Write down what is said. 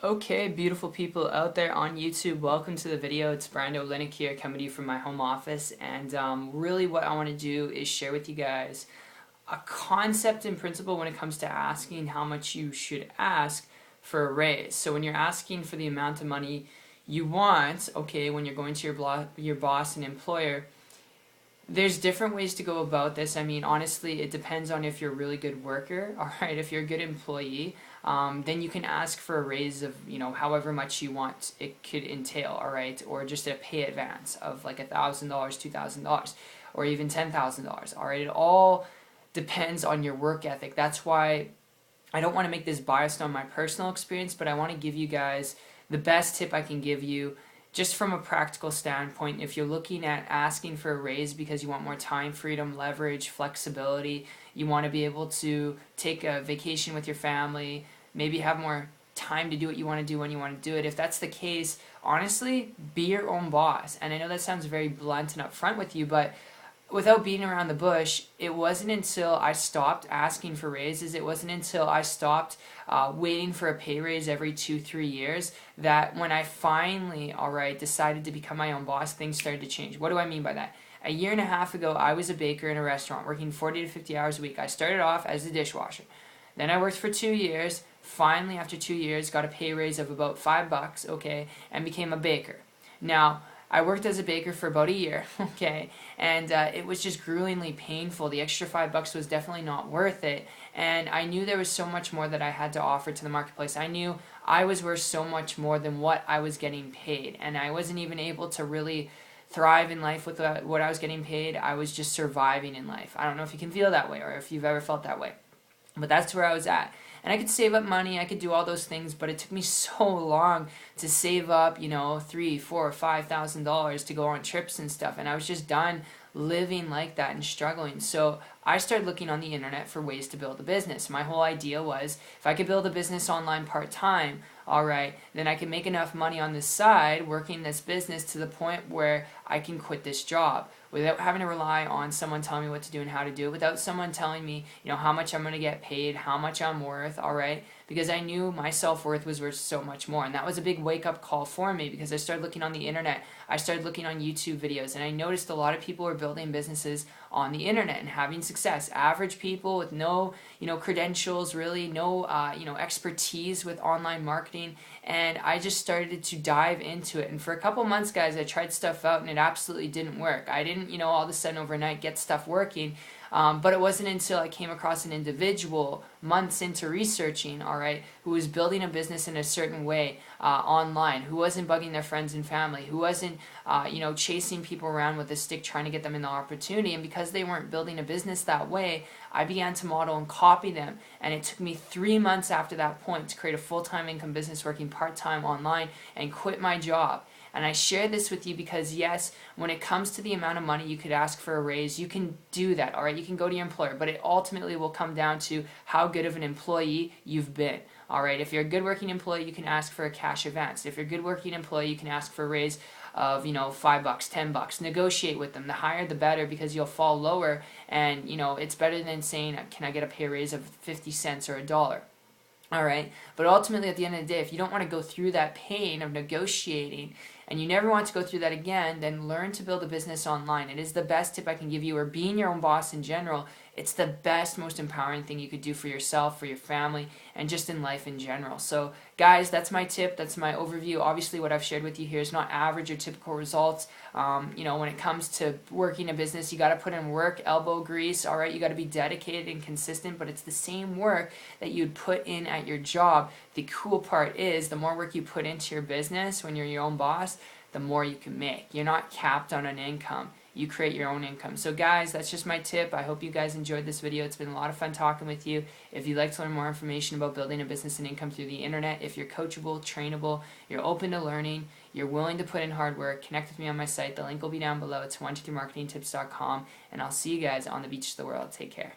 Okay, beautiful people out there on YouTube, welcome to the video. It's Brando Linick here coming to you from my home office, and really what I want to do is share with you guys a concept and principle when it comes to asking how much you should ask for a raise. So when you're asking for the amount of money you want, okay, when you're going to your boss and employer, there's different ways to go about this. I mean, honestly, it depends on if you're a really good worker, all right, if you're a good employee, then you can ask for a raise of, however much you want it could entail, all right, or just a pay advance of like $1,000, $2,000, or even $10,000, all right. It all depends on your work ethic. That's why I don't want to make this biased on my personal experience, but I want to give you guys the best tip I can give you just from a practical standpoint. If you're looking at asking for a raise because you want more time freedom, leverage, flexibility, you want to be able to take a vacation with your family, maybe have more time to do what you want to do when you want to do it. If that's the case, honestly, be your own boss. And I know that sounds very blunt and upfront with you, but without beating around the bush, it wasn't until I stopped asking for raises, it wasn't until I stopped waiting for a pay raise every 2-3 years, that when I finally, decided to become my own boss, things started to change. What do I mean by that? A year and a half ago, I was a baker in a restaurant working 40 to 50 hours a week. I started off as a dishwasher. Then I worked for 2 years. Finally, after 2 years, got a pay raise of about $5, okay, and became a baker. Now, I worked as a baker for about a year, okay, and it was just gruelingly painful. The extra $5 was definitely not worth it, and I knew there was so much more that I had to offer to the marketplace. I knew I was worth so much more than what I was getting paid, and I wasn't even able to really thrive in life with what I was getting paid. I was just surviving in life. I don't know if you can feel that way or if you've ever felt that way, but that's where I was at. And I could save up money, I could do all those things, but it took me so long to save up, $3,000, $4,000, $5,000 to go on trips and stuff. And I was just done living like that and struggling. So I started looking on the internet for ways to build a business. My whole idea was if I could build a business online part-time, then I can make enough money on the side working this business to the point where I can quit this job without having to rely on someone telling me what to do and how to do it, without someone telling me, how much I'm going to get paid, how much I'm worth, because I knew my self-worth was worth so much more. And that was a big wake-up call for me because I started looking on the internet. I started looking on YouTube videos, and I noticed a lot of people were building businesses on the internet and having success. Average people with no, credentials, really, no, expertise with online marketing. And I just started to dive into it. And for a couple months, guys, I tried stuff out and it absolutely didn't work. I didn't, all of a sudden overnight get stuff working. But it wasn't until I came across an individual months into researching, who was building a business in a certain way online, who wasn't bugging their friends and family, who wasn't, chasing people around with a stick trying to get them an opportunity. And because they weren't building a business that way, I began to model and copy them. And it took me 3 months after that point to create a full-time income business working part-time online and quit my job. And I share this with you because, yes, when it comes to the amount of money you could ask for a raise, you can do that, You can go to your employer, but it ultimately will come down to how good of an employee you've been, If you're a good working employee, you can ask for a cash advance. If you're a good working employee, you can ask for a raise of, $5, $10. Negotiate with them. The higher, the better, because you'll fall lower, and, it's better than saying, can I get a pay raise of 50 cents or $1? But ultimately at the end of the day, if you don't want to go through that pain of negotiating and you never want to go through that again, then learn to build a business online. It is the best tip I can give you, or being your own boss in general. It's the best, most empowering thing you could do for yourself, for your family, and just in life in general. So guys, that's my tip, that's my overview. Obviously what I've shared with you here is not average or typical results. When it comes to working a business, you got to put in work, elbow grease, You got to be dedicated and consistent, but it's the same work that you'd put in at your job. The cool part is the more work you put into your business when you're your own boss, the more you can make. You're not capped on an income. You create your own income. So guys, that's just my tip. I hope you guys enjoyed this video. It's been a lot of fun talking with you. If you'd like to learn more information about building a business and income through the internet, if you're coachable, trainable, you're open to learning, you're willing to put in hard work, connect with me on my site. The link will be down below. It's 123marketingtips.com, and I'll see you guys on the beach of the world. Take care.